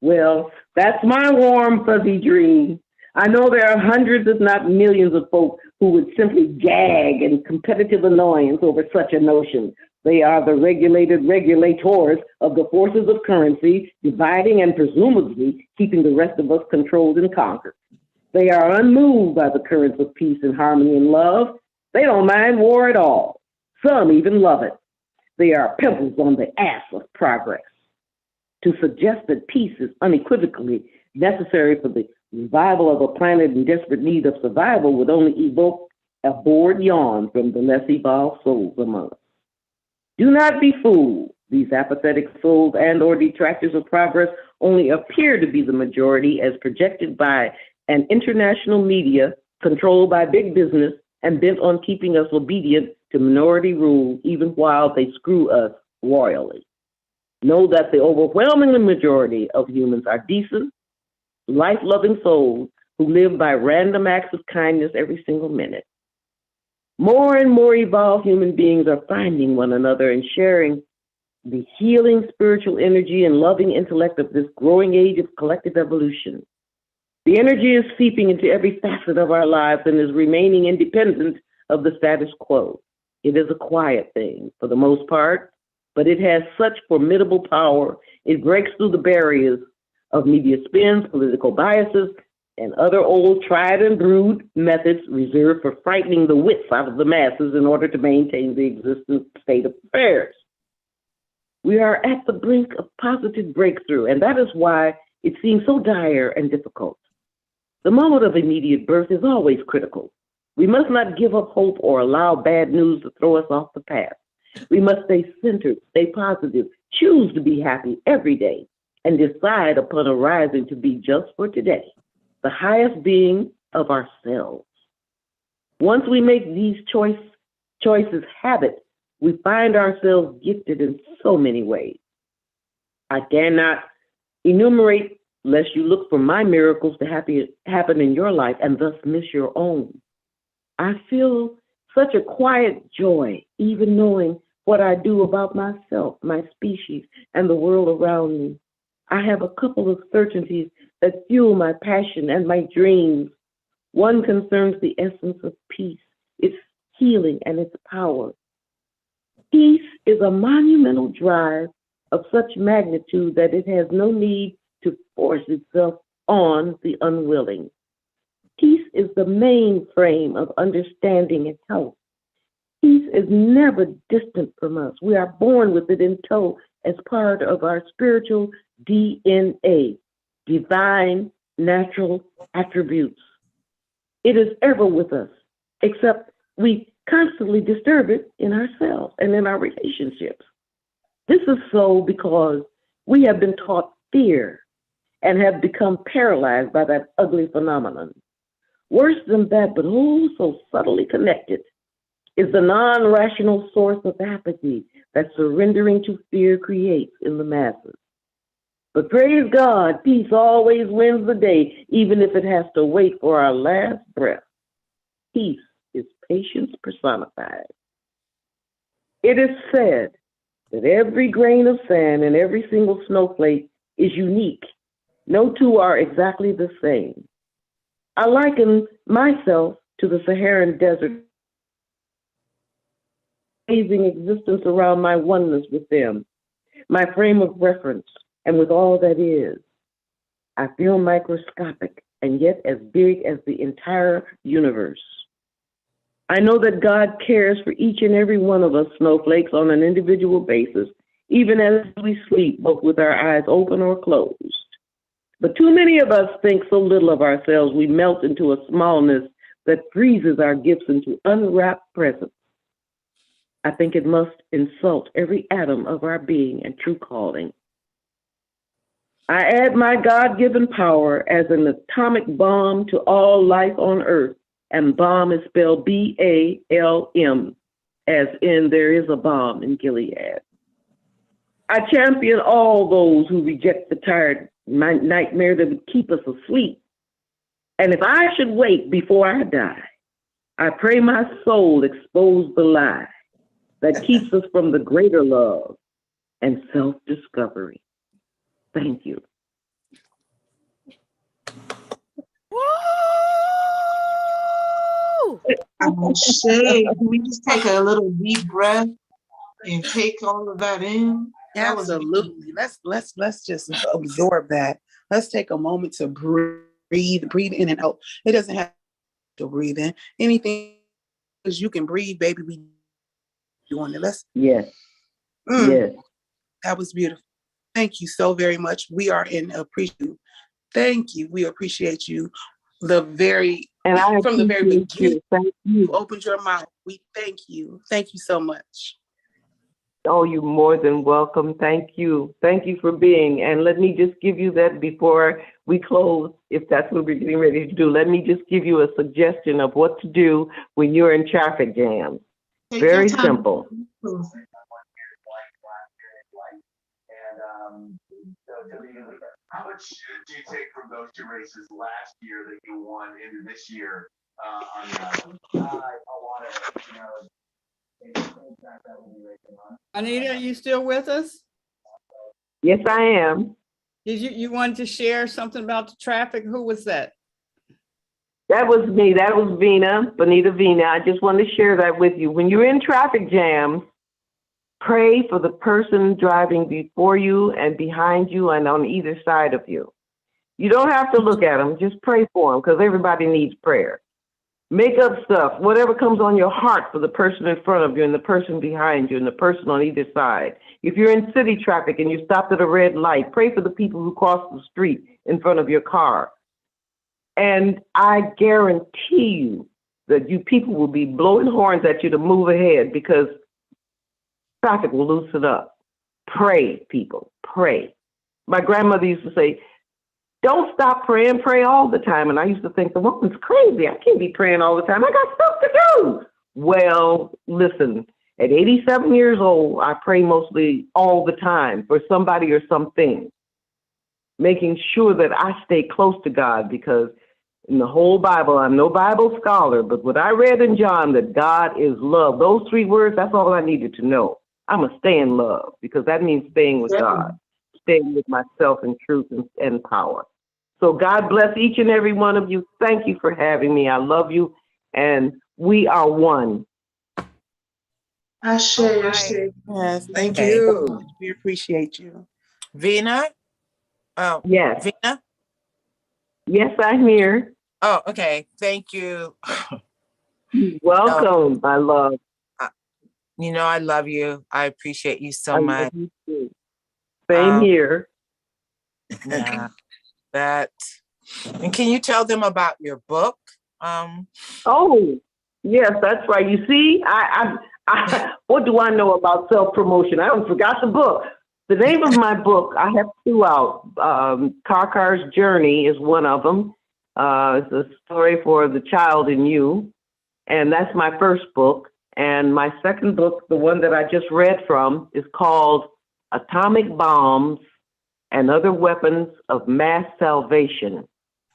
Well, that's my warm, fuzzy dream. I know there are hundreds, if not millions of folks who would simply gag in competitive annoyance over such a notion. They are the regulated regulators of the forces of currency, dividing and presumably keeping the rest of us controlled and conquered. They are unmoved by the currents of peace and harmony and love. They don't mind war at all. Some even love it. They are pimples on the ass of progress. To suggest that peace is unequivocally necessary for the revival of a planet in desperate need of survival would only evoke a bored yawn from the less evolved souls among us. Do not be fooled. These apathetic souls and or detractors of progress only appear to be the majority as projected by an international media controlled by big business and bent on keeping us obedient to minority rule even while they screw us royally. Know that the overwhelming majority of humans are decent, life-loving souls who live by random acts of kindness every single minute. More and more evolved human beings are finding one another and sharing the healing spiritual energy and loving intellect of this growing age of collective evolution. The energy is seeping into every facet of our lives and is remaining independent of the status quo. It is a quiet thing for the most part, but it has such formidable power. It breaks through the barriers of media spins, political biases, and other old tried and brewed methods reserved for frightening the wits out of the masses in order to maintain the existing state of affairs. We are at the brink of positive breakthrough, and that is why it seems so dire and difficult. The moment of immediate birth is always critical. We must not give up hope or allow bad news to throw us off the path. We must stay centered, stay positive, choose to be happy every day, and decide upon arising to be just for today, the highest being of ourselves. Once we make these choices habit, we find ourselves gifted in so many ways. I cannot enumerate lest you look for my miracles to happen in your life and thus miss your own. I feel such a quiet joy, even knowing what I do about myself, my species, and the world around me. I have a couple of certainties that fuel my passion and my dreams. One concerns the essence of peace, its healing and its power. Peace is a monumental drive of such magnitude that it has no need to force itself on the unwilling. Peace is the mainframe of understanding and health. Peace is never distant from us. We are born with it in tow as part of our spiritual DNA, divine, natural attributes. It is ever with us, except we constantly disturb it in ourselves and in our relationships. This is so because we have been taught fear and have become paralyzed by that ugly phenomenon. Worse than that, but oh so subtly connected, is the non-rational source of apathy that surrendering to fear creates in the masses. But praise God, peace always wins the day, even if it has to wait for our last breath. Peace is patience personified. It is said that every grain of sand and every single snowflake is unique. No two are exactly the same. I liken myself to the Saharan desert, amazing existence around my oneness with them, my frame of reference, and with all that is. I feel microscopic and yet as big as the entire universe. I know that God cares for each and every one of us snowflakes on an individual basis, even as we sleep, both with our eyes open or closed. But too many of us think so little of ourselves, we melt into a smallness that freezes our gifts into unwrapped presents. I think it must insult every atom of our being and true calling. I add my God-given power as an atomic bomb to all life on earth, and bomb is spelled B-A-L-M, as in there is a bomb in Gilead. I champion all those who reject the tired nightmare that would keep us asleep. And if I should wake before I die, I pray my soul expose the lie that keeps us from the greater love and self-discovery. Thank you.
Shay, can we just take a little deep breath and take all of that in? That was
Absolutely. Let's just absorb that. Let's take a moment to breathe in and out. It doesn't have to breathe in. Anything as you can breathe, baby, we doing it.
Yes. Yes.
That was beautiful. Thank you so very much. We are in appreciation. Thank you. We appreciate you. From the very beginning,
thank you.
you opened your mouth. We thank you. Thank you so much.
Oh, you're more than welcome. Thank you. Thank you for being. And let me just give you that before we close, if that's what we're getting ready to do. Let me just give you a suggestion of what to do when you're in traffic jams. Very simple.
How much do you take from those two races last year that you won into this year?
Anita, are you still with us?
Yes, I am.
Did you wanted to share something about the traffic? Who was that?
That was me. That was Bonita Vina. I just wanted to share that with you. When you're in traffic jams, pray for the person driving before you and behind you and on either side of you. You don't have to look at them. Just pray for them because everybody needs prayer. Make up stuff, whatever comes on your heart for the person in front of you and the person behind you and the person on either side. If you're in city traffic and you stopped at a red light, pray for the people who cross the street in front of your car. And I guarantee you that you people will be blowing horns at you to move ahead because traffic will loosen up. Pray, people, pray. My grandmother used to say, don't stop praying, pray all the time. And I used to think, the woman's crazy. I can't be praying all the time. I got stuff to do. Well, listen, at 87 years old, I pray mostly all the time for somebody or something, making sure that I stay close to God because in the whole Bible, I'm no Bible scholar, but what I read in John, that God is love, those 3 words, that's all I needed to know. I'm going to stay in love because that means staying with God, staying with myself in truth and power. So God bless each and every one of you. Thank you for having me. I love you. And we are one.
Ashe.
Yes, thank
Okay.
you. We appreciate you.
Vina? Oh,
Yes.
Vina?
Yes, I'm here.
Oh, okay. Thank you.
Welcome, my love.
You know, I love you. I appreciate you so
I
much.
love you too. Same here.
Yeah. And can you tell them about your book?
Oh, yes, that's right. You see, I what do I know about self-promotion? I forgot the book. The name of my book, I have 2 out. Karkar's Journey is one of them. It's a story for the child in you. And that's my first book. And my second book, the one that I just read from, is called Atomic Bombs and Other Weapons of Mass Salvation.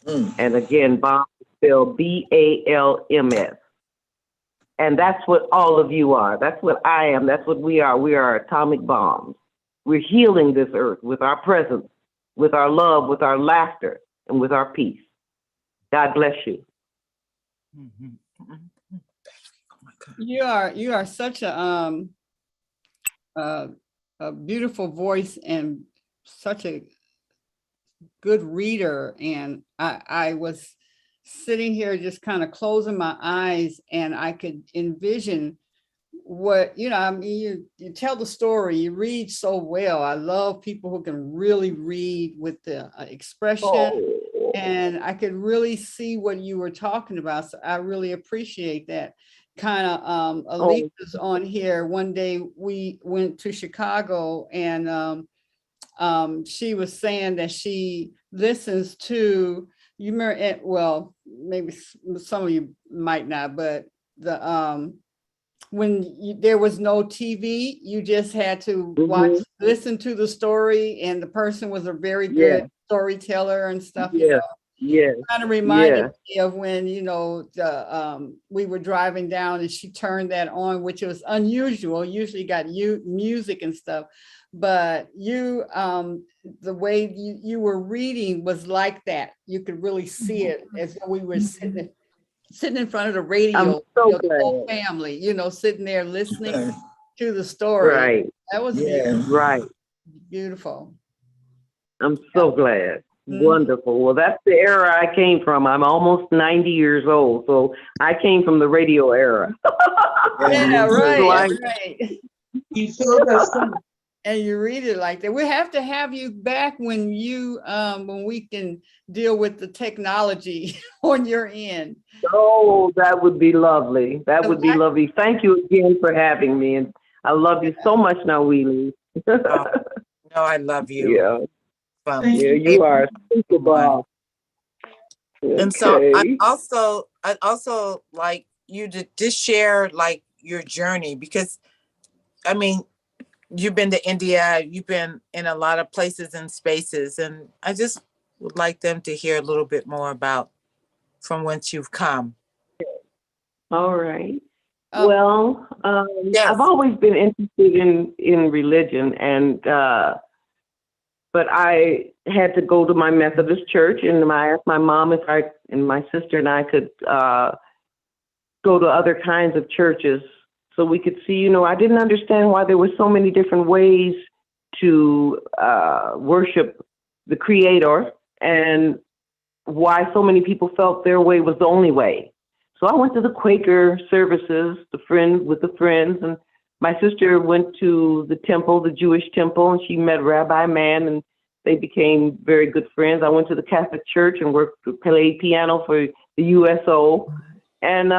And again, bomb is spelled B-A-L-M-S. And that's what all of you are. That's what I am. That's what we are. We are atomic bombs. We're healing this earth with our presence, with our love, with our laughter, and with our peace. God bless you.
You are such a beautiful voice and such a good reader. And I was sitting here just kind of closing my eyes, and I could envision what, I mean, you tell the story, you read so well. I love people who can really read with the expression.
Oh,
And I could really see what you were talking about. So I really appreciate that. Kind of Alicia's on here. One day we went to Chicago, and she was saying that she listens to, you remember, well, maybe some of you might not, but the there was no TV, you just had to watch, listen to the story, and the person was a very good storyteller and stuff. Kind of reminded me of when, we were driving down and she turned that on, which was unusual. Usually got music and stuff, but the way you were reading was like that. You could really see it as though we were sitting in front of the radio.
I'm so glad.
The whole family, sitting there listening to the story.
Right.
That was
Right.
beautiful.
I'm so glad. Wonderful. Well, that's the era I came from. I'm almost 90 years old, so I came from the radio era.
Yeah, right.
You feel that.
And you read it like that. We have to have you back when we can deal with the technology on your end.
Oh, that would be lovely. That would be lovely. Thank you again for having me, and I love you so much, Nawili.
No, I love you.
Yeah. You are super boss.
And so I also like you to just share like your journey, because I mean, you've been to India, you've been in a lot of places and spaces, and I just would like them to hear a little bit more about from whence you've come.
All right. Well, I've always been interested in religion, and but I had to go to my Methodist church, and I asked my mom if and my sister and I could go to other kinds of churches so we could see, I didn't understand why there were so many different ways to worship the Creator, and why so many people felt their way was the only way. So I went to the Quaker services, with the friends, and my sister went to the temple, the Jewish temple, and she met Rabbi Mann, and they became very good friends. I went to the Catholic Church and played piano for the USO. And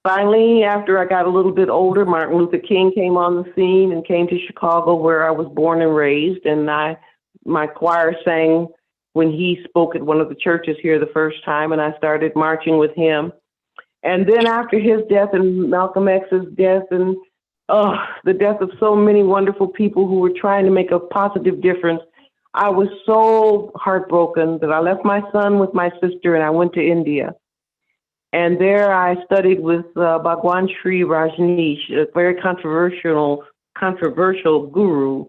finally, after I got a little bit older, Martin Luther King came on the scene and came to Chicago, where I was born and raised. And my choir sang when he spoke at one of the churches here the first time, and I started marching with him. And then after his death and Malcolm X's death, and the death of so many wonderful people who were trying to make a positive difference, I was so heartbroken that I left my son with my sister and I went to India. And there I studied with Bhagwan Sri Rajneesh, a very controversial guru,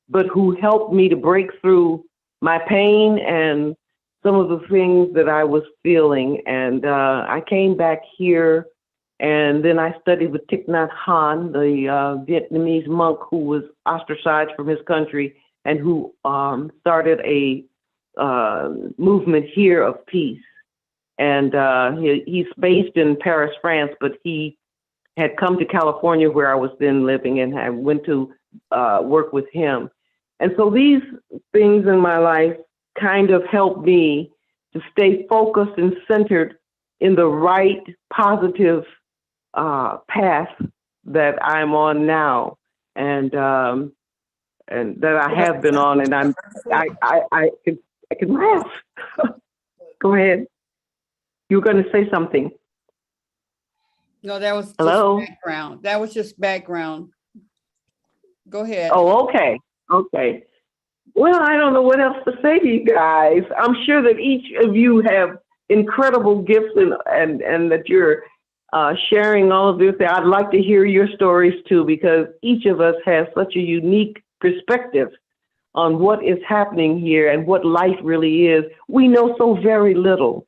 but who helped me to break through my pain and some of the things that I was feeling. And I came back here, and then I studied with Thich Nhat Hanh, the Vietnamese monk who was ostracized from his country and who started a movement here of peace. And he's based in Paris, France, but he had come to California, where I was then living, and I went to work with him. And so these things in my life kind of helped me to stay focused and centered in the right positive path that I'm on now, and that I have been on, and I can laugh. Go ahead. You were going to say something.
No, that was
Hello?
just background. That was just background. Go ahead.
Oh, okay. Okay. Well, I don't know what else to say to you guys. I'm sure that each of you have incredible gifts, and that you're sharing all of this. I'd like to hear your stories too, because each of us has such a unique perspective on what is happening here and what life really is. We know so very little.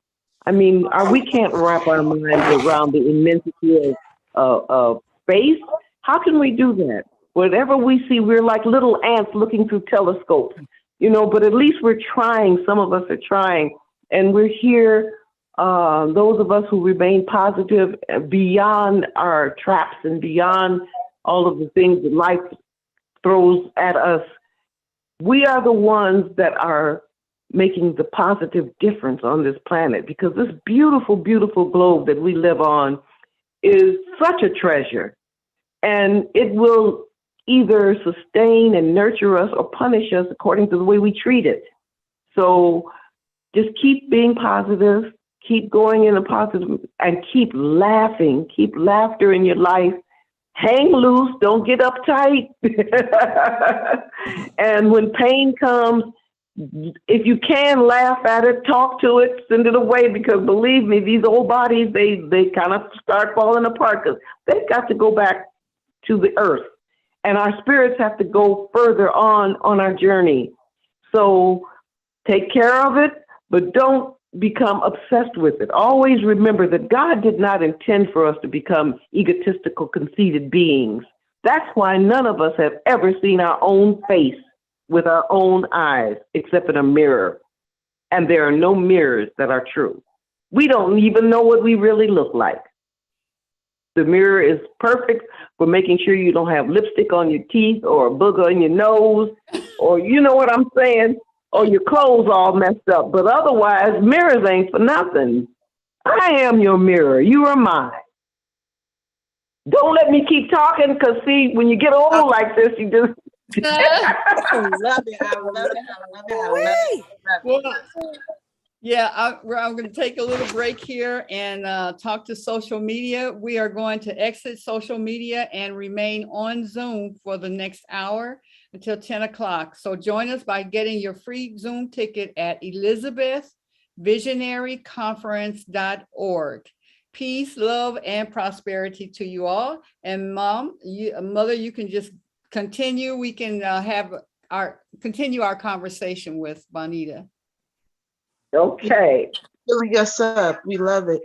I mean, we can't wrap our minds around the immensity of space. How can we do that? Whatever we see, we're like little ants looking through telescopes, but at least we're trying. Some of us are trying. And we're here, those of us who remain positive beyond our traps and beyond all of the things that life throws at us. We are the ones that are making the positive difference on this planet, because this beautiful, beautiful globe that we live on is such a treasure, and it will either sustain and nurture us or punish us according to the way we treat it. So just keep being positive, keep going in a positive, and keep laughing, keep laughter in your life. Hang loose, don't get uptight. And when pain comes, if you can, laugh at it, talk to it, send it away, because believe me, these old bodies, they kind of start falling apart because they've got to go back to the earth. And our spirits have to go further on our journey. So take care of it, but don't become obsessed with it. Always remember that God did not intend for us to become egotistical, conceited beings. That's why none of us have ever seen our own face with our own eyes, except in a mirror. And there are no mirrors that are true. We don't even know what we really look like. The mirror is perfect for making sure you don't have lipstick on your teeth or a booger in your nose, or you know what I'm saying, or your clothes all messed up. But otherwise, mirrors ain't for nothing. I am your mirror. You are mine. Don't let me keep talking, because see, when you get old like this, you just...
I love it. I love it. I love it. I love it.
Well, yeah, I'm going to take a little break here and talk to social media. We are going to exit social media and remain on Zoom for the next hour until 10 o'clock. So join us by getting your free Zoom ticket at elizabethvisionaryconference.org. Peace, love, and prosperity to you all. And Mother, you can just continue. We can continue our conversation with Bonita.
Okay.
Filling us up. We love it.